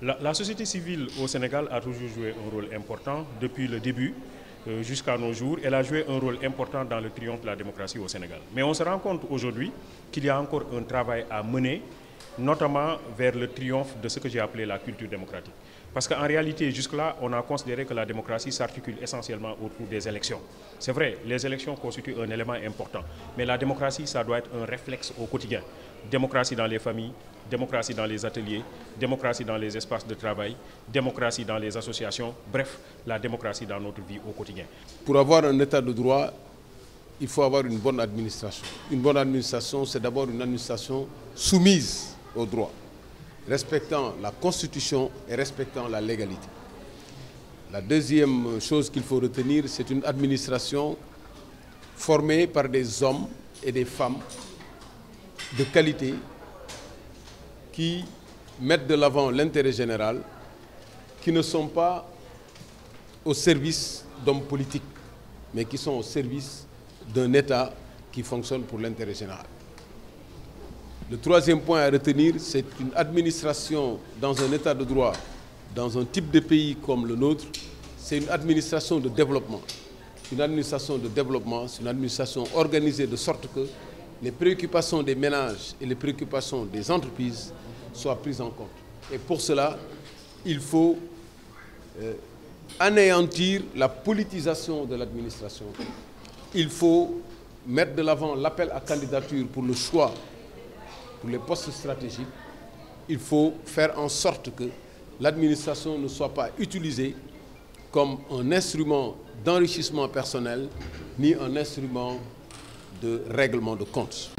La société civile au Sénégal a toujours joué un rôle important depuis le début jusqu'à nos jours. Elle a joué un rôle important dans le triomphe de la démocratie au Sénégal. Mais on se rend compte aujourd'hui qu'il y a encore un travail à mener, notamment vers le triomphe de ce que j'ai appelé la culture démocratique. Parce qu'en réalité, jusque-là, on a considéré que la démocratie s'articule essentiellement autour des élections. C'est vrai, les élections constituent un élément important, mais la démocratie, ça doit être un réflexe au quotidien. Démocratie dans les familles, démocratie dans les ateliers, démocratie dans les espaces de travail, démocratie dans les associations, bref, la démocratie dans notre vie au quotidien. Pour avoir un état de droit, il faut avoir une bonne administration. Une bonne administration, c'est d'abord une administration soumise au droit, respectant la Constitution et respectant la légalité. La deuxième chose qu'il faut retenir, c'est une administration formée par des hommes et des femmes de qualité qui mettent de l'avant l'intérêt général, qui ne sont pas au service d'hommes politiques, mais qui sont au service d'un État qui fonctionne pour l'intérêt général. Le troisième point à retenir, c'est une administration dans un état de droit, dans un type de pays comme le nôtre, c'est une administration de développement. Une administration de développement, c'est une administration organisée de sorte que les préoccupations des ménages et les préoccupations des entreprises soient prises en compte. Et pour cela, il faut anéantir la politisation de l'administration. Il faut mettre de l'avant l'appel à candidature pour le choix pour les postes stratégiques. Il faut faire en sorte que l'administration ne soit pas utilisée comme un instrument d'enrichissement personnel ni un instrument de règlement de comptes.